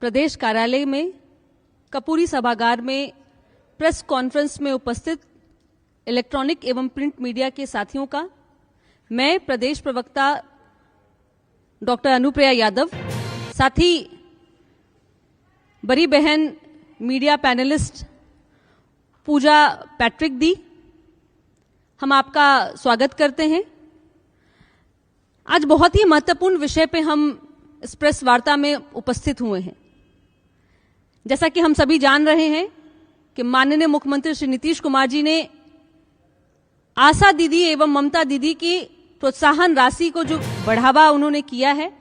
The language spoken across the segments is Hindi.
प्रदेश कार्यालय में कपूरी सभागार में प्रेस कॉन्फ्रेंस में उपस्थित इलेक्ट्रॉनिक एवं प्रिंट मीडिया के साथियों का मैं प्रदेश प्रवक्ता डॉक्टर अनुप्रिया यादव, साथ ही बड़ी बहन मीडिया पैनलिस्ट पूजा पैट्रिक दी, हम आपका स्वागत करते हैं। आज बहुत ही महत्वपूर्ण विषय पे हम इस प्रेस वार्ता में उपस्थित हुए हैं। जैसा कि हम सभी जान रहे हैं कि माननीय मुख्यमंत्री श्री नीतीश कुमार जी ने आशा दीदी एवं ममता दीदी की प्रोत्साहन राशि को जो बढ़ावा उन्होंने किया है,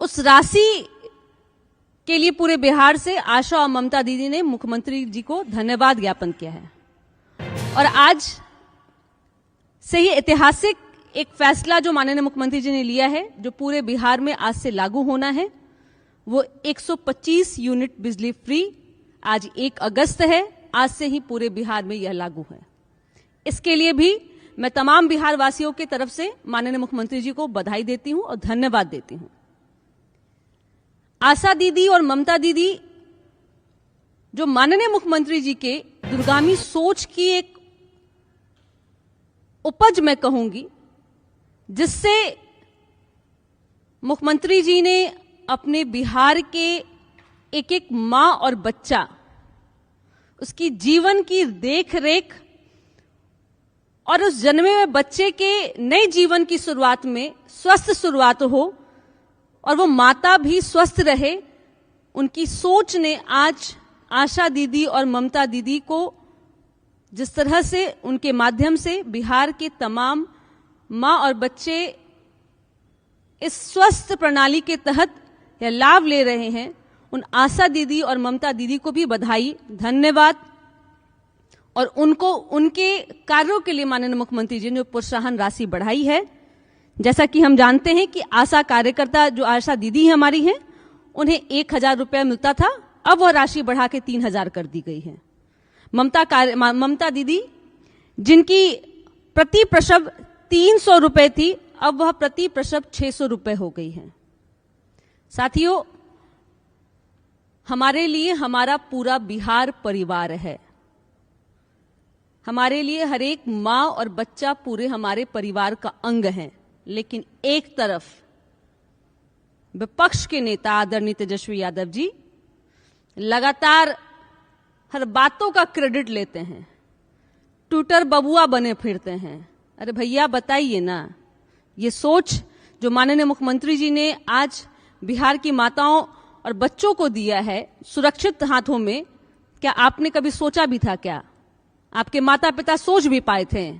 उस राशि के लिए पूरे बिहार से आशा और ममता दीदी ने मुख्यमंत्री जी को धन्यवाद ज्ञापन किया है। और आज से ही ऐतिहासिक एक फैसला जो माननीय मुख्यमंत्री जी ने लिया है, जो पूरे बिहार में आज से लागू होना है, वो 125 यूनिट बिजली फ्री आज 1 अगस्त है। आज से ही पूरे बिहार में यह लागू है। इसके लिए भी मैं तमाम बिहार वासियों की तरफ से माननीय मुख्यमंत्री जी को बधाई देती हूं और धन्यवाद देती हूं। आशा दीदी और ममता दीदी जो माननीय मुख्यमंत्री जी के दूरगामी सोच की एक उपज मैं कहूंगी, जिससे मुख्यमंत्री जी ने अपने बिहार के एक एक मां और बच्चा, उसकी जीवन की देख रेख और उस जन्मे हुए बच्चे के नए जीवन की शुरुआत में स्वस्थ शुरुआत हो और वो माता भी स्वस्थ रहे, उनकी सोच ने आज आशा दीदी और ममता दीदी को जिस तरह से उनके माध्यम से बिहार के तमाम मां और बच्चे इस स्वस्थ प्रणाली के तहत यह लाभ ले रहे हैं, उन आशा दीदी और ममता दीदी को भी बधाई, धन्यवाद। और उनको उनके कार्यों के लिए माननीय मुख्यमंत्री जी ने प्रोत्साहन राशि बढ़ाई है। जैसा कि हम जानते हैं कि आशा कार्यकर्ता जो आशा दीदी हमारी हैं, उन्हें 1000 रुपया मिलता था, अब वह राशि बढ़ा के 3000 कर दी गई है। ममता दीदी जिनकी प्रति प्रसव 300 रुपए थी, अब वह प्रति प्रसव 600 रुपए हो गई है। साथियों, हमारे लिए हमारा पूरा बिहार परिवार है। हमारे लिए हर एक मां और बच्चा पूरे हमारे परिवार का अंग है। लेकिन एक तरफ विपक्ष के नेता आदरणीय तेजस्वी यादव जी लगातार हर बातों का क्रेडिट लेते हैं, ट्विटर बबुआ बने फिरते हैं। अरे भैया बताइए ना, ये सोच जो माननीय मुख्यमंत्री जी ने आज बिहार की माताओं और बच्चों को दिया है सुरक्षित हाथों में, क्या आपने कभी सोचा भी था? क्या आपके माता पिता सोच भी पाए थे?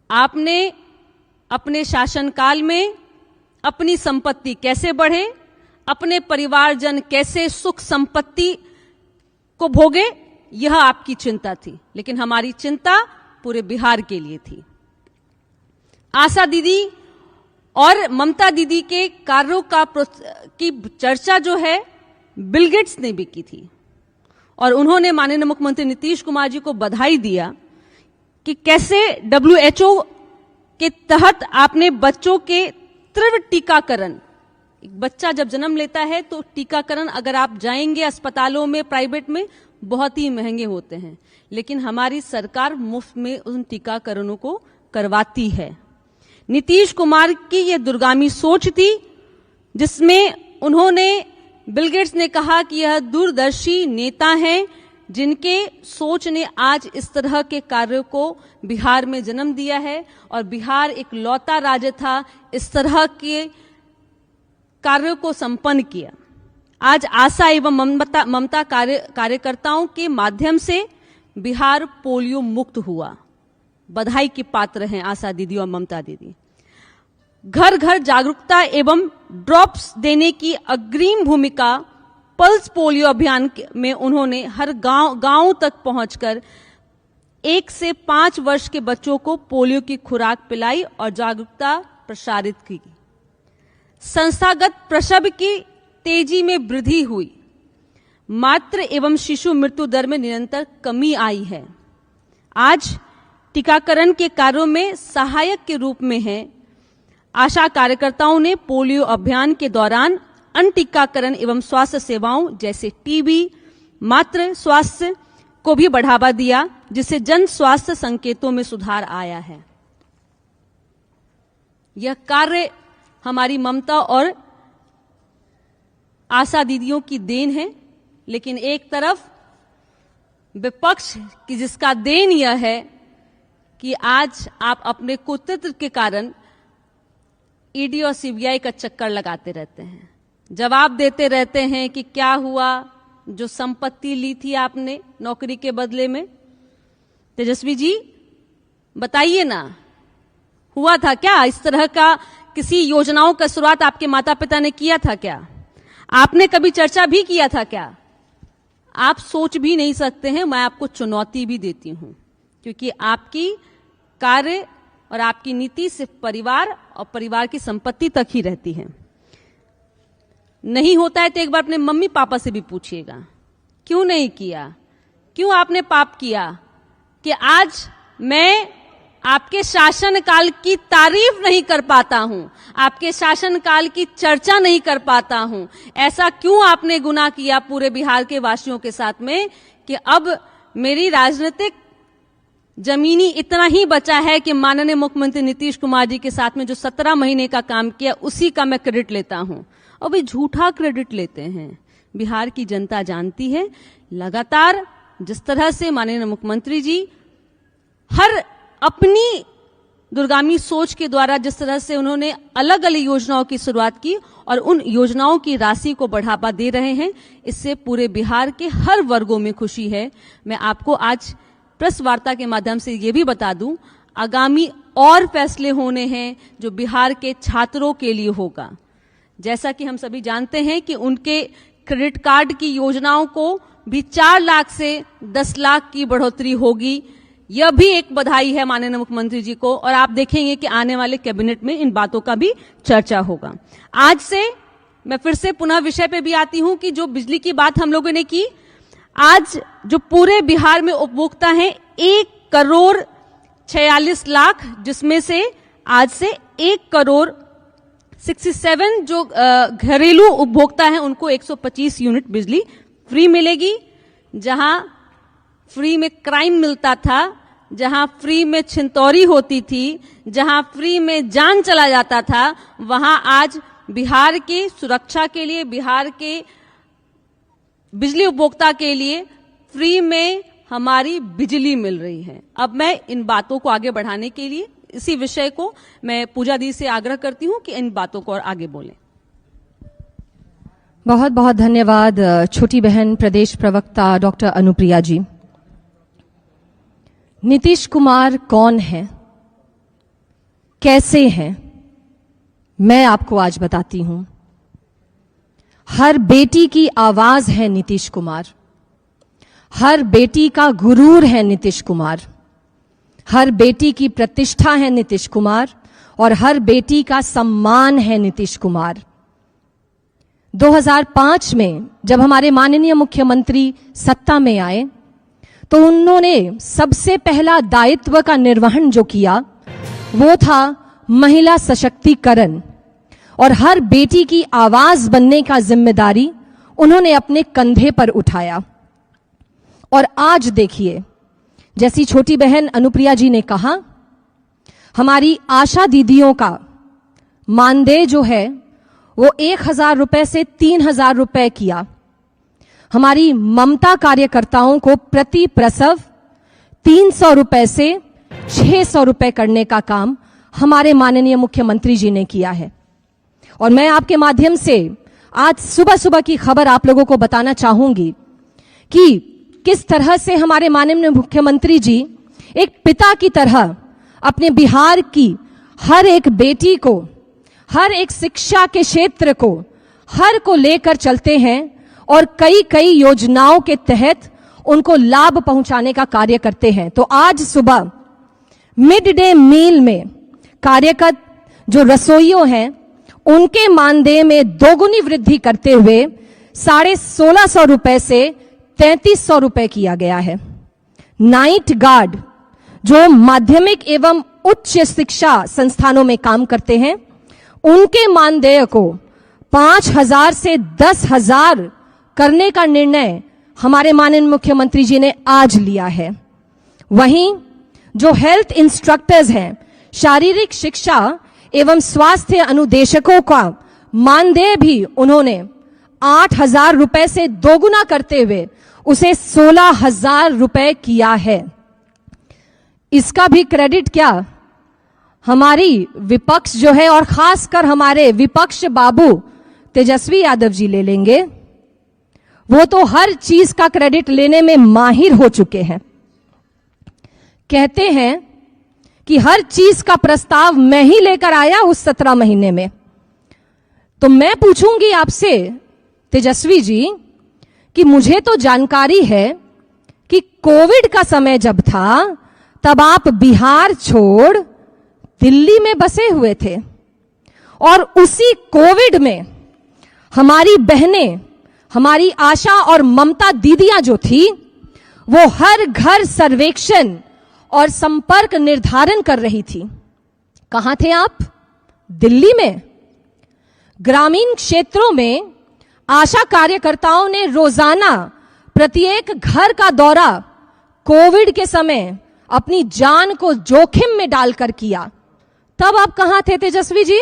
आपने अपने शासनकाल में अपनी संपत्ति कैसे बढ़े, अपने परिवारजन कैसे सुख संपत्ति को भोगे, यह आपकी चिंता थी। लेकिन हमारी चिंता पूरे बिहार के लिए थी। आशा दीदी और ममता दीदी के कार्यों की चर्चा जो है बिल गेट्स ने भी की थी, और उन्होंने माननीय मुख्यमंत्री नीतीश कुमार जी को बधाई दिया कि कैसे WHO के तहत आपने बच्चों के तीव्र टीकाकरण, एक बच्चा जब जन्म लेता है तो टीकाकरण अगर आप जाएंगे अस्पतालों में प्राइवेट में बहुत ही महंगे होते हैं, लेकिन हमारी सरकार मुफ्त में उन टीकाकरणों को करवाती है। नीतीश कुमार की यह दूरगामी सोच थी, जिसमें उन्होंने, बिल गेट्स ने कहा कि यह दूरदर्शी नेता हैं जिनके सोच ने आज इस तरह के कार्यों को बिहार में जन्म दिया है, और बिहार एक लौता राज्य था इस तरह के कार्यों को संपन्न किया। आज आशा एवं ममता कार्यकर्ताओं के माध्यम से बिहार पोलियो मुक्त हुआ। बधाई के पात्र हैं आशा दीदी और ममता दीदी। घर घर जागरूकता एवं ड्रॉप्स देने की अग्रिम भूमिका पल्स पोलियो अभियान में उन्होंने हर गांव तक पहुंचकर 1 से 5 वर्ष के बच्चों को पोलियो की खुराक पिलाई और जागरूकता प्रसारित की। संस्थागत प्रसव की तेजी में वृद्धि हुई। मातृ एवं शिशु मृत्यु दर में निरंतर कमी आई है। आज टीकाकरण के कार्यों में सहायक के रूप में है। आशा कार्यकर्ताओं ने पोलियो अभियान के दौरान अनटीकाकरण एवं स्वास्थ्य सेवाओं जैसे टीबी, मातृ स्वास्थ्य को भी बढ़ावा दिया, जिससे जन स्वास्थ्य संकेतों में सुधार आया है। यह कार्य हमारी ममता और आशा दीदियों की देन है, लेकिन एक तरफ विपक्ष की जिसका देन यह है कि आज आप अपने कुतंत्र के कारण ईडी और सीबीआई का चक्कर लगाते रहते हैं, जवाब देते रहते हैं कि क्या हुआ, जो संपत्ति ली थी आपने नौकरी के बदले में। तेजस्वी जी बताइए ना, हुआ था क्या इस तरह का किसी योजनाओं का शुरुआत आपके माता पिता ने किया था क्या? आपने कभी चर्चा भी किया था क्या? आप सोच भी नहीं सकते हैं। मैं आपको चुनौती भी देती हूं, क्योंकि आपकी कार्य और आपकी नीति सिर्फ परिवार और परिवार की संपत्ति तक ही रहती है। नहीं होता है तो एक बार अपने मम्मी पापा से भी पूछिएगा, क्यों नहीं किया, क्यों आपने पाप किया कि आज मैं आपके शासनकाल की तारीफ नहीं कर पाता हूं, आपके शासनकाल की चर्चा नहीं कर पाता हूं। ऐसा क्यों आपने गुनाह किया पूरे बिहार के वासियों के साथ में कि अब मेरी राजनीतिक जमीनी इतना ही बचा है कि माननीय मुख्यमंत्री नीतीश कुमार जी के साथ में जो 17 महीने का काम किया उसी का मैं क्रेडिट लेता हूं। और वे झूठा क्रेडिट लेते हैं। बिहार की जनता जानती है, लगातार जिस तरह से माननीय मुख्यमंत्री जी हर अपनी दूरगामी सोच के द्वारा जिस तरह से उन्होंने अलग अलग योजनाओं की शुरुआत की और उन योजनाओं की राशि को बढ़ावा दे रहे हैं, इससे पूरे बिहार के हर वर्गों में खुशी है। मैं आपको आज प्रेस वार्ता के माध्यम से ये भी बता दूं, आगामी और फैसले होने हैं जो बिहार के छात्रों के लिए होगा। जैसा कि हम सभी जानते हैं कि उनके क्रेडिट कार्ड की योजनाओं को भी 4 लाख से 10 लाख की बढ़ोतरी होगी। यह भी एक बधाई है माननीय मुख्यमंत्री जी को, और आप देखेंगे कि आने वाले कैबिनेट में इन बातों का भी चर्चा होगा। आज से मैं फिर से पुनः विषय पे भी आती हूं कि जो बिजली की बात हम लोगों ने की, आज जो पूरे बिहार में उपभोक्ता हैं 1,46,00,000, जिसमें से आज से 1,67,00,000 जो घरेलू उपभोक्ता हैं उनको 125 यूनिट बिजली फ्री मिलेगी। जहां फ्री में क्राइम मिलता था, जहां फ्री में छिनतौरी होती थी, जहां फ्री में जान चला जाता था, वहां आज बिहार की सुरक्षा के लिए, बिहार के बिजली उपभोक्ता के लिए फ्री में हमारी बिजली मिल रही है। अब मैं इन बातों को आगे बढ़ाने के लिए इसी विषय को मैं पूजा दी से आग्रह करती हूं कि इन बातों को और आगे बोलें। बहुत बहुत धन्यवाद छोटी बहन प्रदेश प्रवक्ता डॉक्टर अनुप्रिया जी। नीतीश कुमार कौन है, कैसे हैं, मैं आपको आज बताती हूं। हर बेटी की आवाज है नीतीश कुमार, हर बेटी का गुरूर है नीतीश कुमार, हर बेटी की प्रतिष्ठा है नीतीश कुमार, और हर बेटी का सम्मान है नीतीश कुमार। 2005 में जब हमारे माननीय मुख्यमंत्री सत्ता में आए तो उन्होंने सबसे पहला दायित्व का निर्वहन जो किया वो था महिला सशक्तिकरण, और हर बेटी की आवाज बनने का जिम्मेदारी उन्होंने अपने कंधे पर उठाया। और आज देखिए, जैसी छोटी बहन अनुप्रिया जी ने कहा, हमारी आशा दीदियों का मानदेय जो है वो 1,000 रुपए से 3,000 रुपए किया। हमारी ममता कार्यकर्ताओं को प्रति प्रसव 300 रुपए से 600 रुपए करने का काम हमारे माननीय मुख्यमंत्री जी ने किया है। और मैं आपके माध्यम से आज सुबह सुबह की खबर आप लोगों को बताना चाहूंगी कि किस तरह से हमारे माननीय मुख्यमंत्री जी एक पिता की तरह अपने बिहार की हर एक बेटी को, हर एक शिक्षा के क्षेत्र को, हर को लेकर चलते हैं और कई कई योजनाओं के तहत उनको लाभ पहुंचाने का कार्य करते हैं। तो आज सुबह मिड डे मील में कार्यरत जो रसोइयों हैं उनके मानदेय में दोगुनी वृद्धि करते हुए 1,650 रुपए से 3,300 रुपए किया गया है। नाइट गार्ड जो माध्यमिक एवं उच्च शिक्षा संस्थानों में काम करते हैं उनके मानदेय को 5,000 से 10,000 करने का निर्णय हमारे माननीय मुख्यमंत्री जी ने आज लिया है। वहीं जो हेल्थ इंस्ट्रक्टर्स हैं, शारीरिक शिक्षा एवं स्वास्थ्य अनुदेशकों का मानदेय भी उन्होंने 8,000 रुपए से दोगुना करते हुए उसे 16,000 रुपए किया है। इसका भी क्रेडिट क्या हमारी विपक्ष जो है, और खासकर हमारे विपक्ष बाबू तेजस्वी यादव जी ले लेंगे। वो तो हर चीज का क्रेडिट लेने में माहिर हो चुके हैं। कहते हैं कि हर चीज का प्रस्ताव मैं ही लेकर आया उस 17 महीने में। तो मैं पूछूंगी आपसे तेजस्वी जी कि मुझे तो जानकारी है कि कोविड का समय जब था तब आप बिहार छोड़ दिल्ली में बसे हुए थे, और उसी कोविड में हमारी बहनें, हमारी आशा और ममता दीदियां जो थी, वो हर घर सर्वेक्षण और संपर्क निर्धारण कर रही थी। कहां थे आप? दिल्ली में। ग्रामीण क्षेत्रों में आशा कार्यकर्ताओं ने रोजाना प्रत्येक घर का दौरा कोविड के समय अपनी जान को जोखिम में डालकर किया। तब आप कहां थे तेजस्वी जी?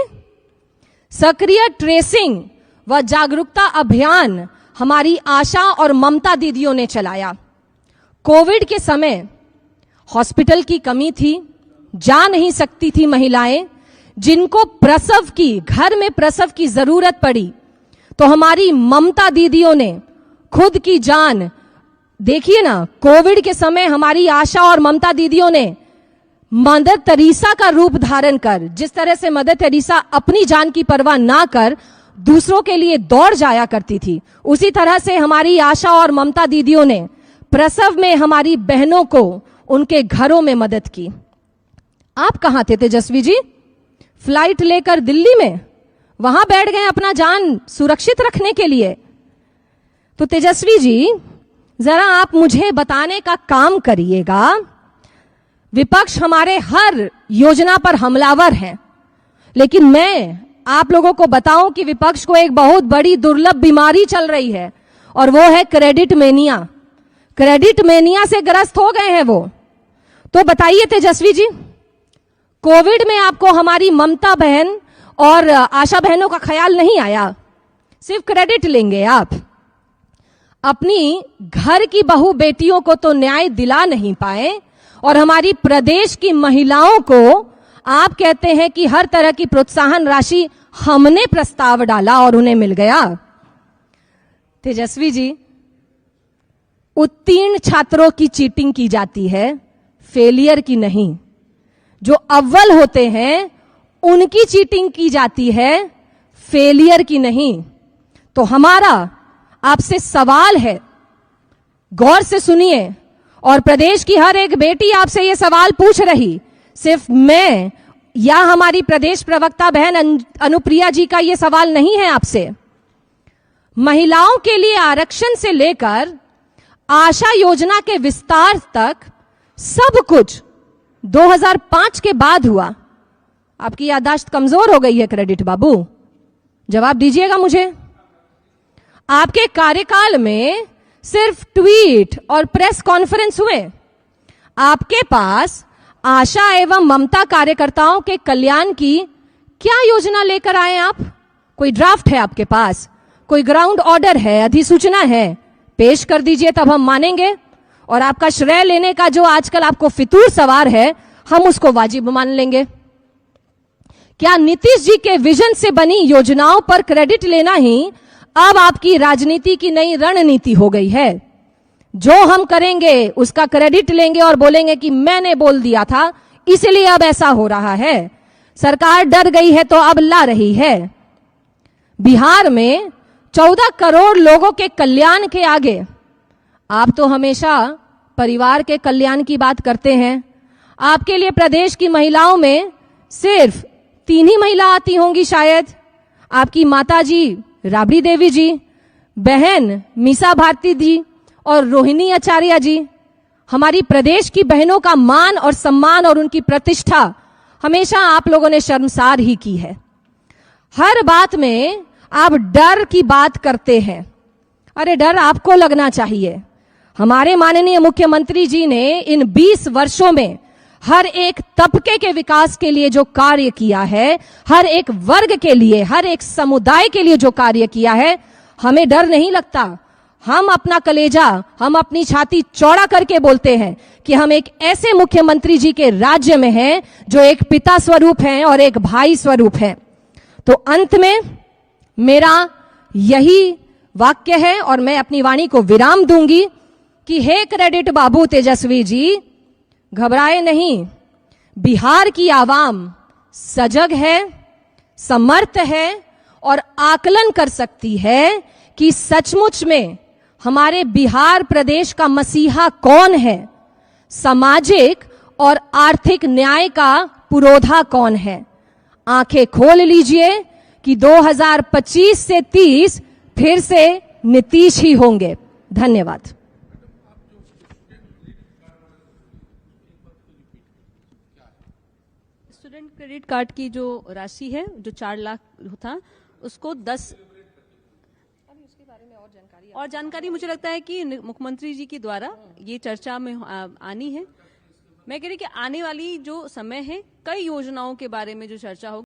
सक्रिय ट्रेसिंग व जागरूकता अभियान हमारी आशा और ममता दीदियों ने चलाया। कोविड के समय हॉस्पिटल की कमी थी, जा नहीं सकती थी महिलाएं, जिनको प्रसव की, घर में प्रसव की जरूरत पड़ी, तो हमारी ममता दीदियों ने खुद की जान, देखिए ना, कोविड के समय हमारी आशा और ममता दीदियों ने मदर तेरेसा का रूप धारण कर, जिस तरह से मदर तेरेसा अपनी जान की परवाह ना कर दूसरों के लिए दौड़ जाया करती थी, उसी तरह से हमारी आशा और ममता दीदियों ने प्रसव में हमारी बहनों को उनके घरों में मदद की। आप कहां थे तेजस्वी जी? फ्लाइट लेकर दिल्ली में वहां बैठ गए अपना जान सुरक्षित रखने के लिए। तो तेजस्वी जी, जरा आप मुझे बताने का काम करिएगा। विपक्ष हमारे हर योजना पर हमलावर है, लेकिन मैं आप लोगों को बताऊं कि विपक्ष को एक बहुत बड़ी दुर्लभ बीमारी चल रही है, और वो है क्रेडिट मेनिया। क्रेडिट मेनिया से ग्रस्त हो गए हैं वो। तो बताइए तेजस्वी जी, कोविड में आपको हमारी ममता बहन और आशा बहनों का ख्याल नहीं आया? सिर्फ क्रेडिट लेंगे आप। अपनी घर की बहू बेटियों को तो न्याय दिला नहीं पाए, और हमारी प्रदेश की महिलाओं को आप कहते हैं कि हर तरह की प्रोत्साहन राशि हमने प्रस्ताव डाला और उन्हें मिल गया। तेजस्वी जी, उत्तीर्ण छात्रों की चीटिंग की जाती है, फेलियर की नहीं। जो अव्वल होते हैं उनकी चीटिंग की जाती है, फेलियर की नहीं। तो हमारा आपसे सवाल है, गौर से सुनिए, और प्रदेश की हर एक बेटी आपसे यह सवाल पूछ रही, सिर्फ मैं या हमारी प्रदेश प्रवक्ता बहन अनुप्रिया जी का यह सवाल नहीं है आपसे। महिलाओं के लिए आरक्षण से लेकर आशा योजना के विस्तार तक सब कुछ 2005 के बाद हुआ। आपकी याददाश्त कमजोर हो गई है क्रेडिट बाबू, जवाब दीजिएगा मुझे। आपके कार्यकाल में सिर्फ ट्वीट और प्रेस कॉन्फ्रेंस हुए। आपके पास आशा एवं ममता कार्यकर्ताओं के कल्याण की क्या योजना लेकर आए आप? कोई ड्राफ्ट है आपके पास? कोई ग्राउंड ऑर्डर है, अधिसूचना है? पेश कर दीजिए, तब हम मानेंगे। और आपका श्रेय लेने का जो आजकल आपको फितूर सवार है, हम उसको वाजिब मान लेंगे। क्या नीतीश जी के विजन से बनी योजनाओं पर क्रेडिट लेना ही अब आपकी राजनीति की नई रणनीति हो गई है? जो हम करेंगे उसका क्रेडिट लेंगे और बोलेंगे कि मैंने बोल दिया था, इसलिए अब ऐसा हो रहा है। सरकार डर गई है तो अब ला रही है। बिहार में 14 करोड़ लोगों के कल्याण के आगे आप तो हमेशा परिवार के कल्याण की बात करते हैं। आपके लिए प्रदेश की महिलाओं में सिर्फ 3 ही महिला आती होंगी शायद, आपकी माता जी राबड़ी देवी जी, बहन मीसा भारती जी और रोहिणी आचार्य जी। हमारी प्रदेश की बहनों का मान और सम्मान और उनकी प्रतिष्ठा हमेशा आप लोगों ने शर्मसार ही की है। हर बात में आप डर की बात करते हैं। अरे डर आपको लगना चाहिए। हमारे माननीय मुख्यमंत्री जी ने इन 20 वर्षों में हर एक तबके के विकास के लिए जो कार्य किया है, हर एक वर्ग के लिए, हर एक समुदाय के लिए जो कार्य किया है, हमें डर नहीं लगता। हम अपना कलेजा, हम अपनी छाती चौड़ा करके बोलते हैं कि हम एक ऐसे मुख्यमंत्री जी के राज्य में हैं जो एक पिता स्वरूप हैं और एक भाई स्वरूप हैं। तो अंत में मेरा यही वाक्य है और मैं अपनी वाणी को विराम दूंगी कि हे क्रेडिट बाबू तेजस्वी जी, घबराए नहीं। बिहार की आवाम सजग है, समर्थ है और आकलन कर सकती है कि सचमुच में हमारे बिहार प्रदेश का मसीहा कौन है, सामाजिक और आर्थिक न्याय का पुरोधा कौन है। आंखें खोल लीजिए कि 2025 से 30 फिर से नीतीश ही होंगे। धन्यवाद। स्टूडेंट क्रेडिट कार्ड की जो राशि है, जो 4 लाख था, उसको 10 और जानकारी मुझे लगता है कि मुख्यमंत्री जी के द्वारा ये चर्चा में आनी है। मैं कह रही कि आने वाली जो समय है, कई योजनाओं के बारे में जो चर्चा होगी।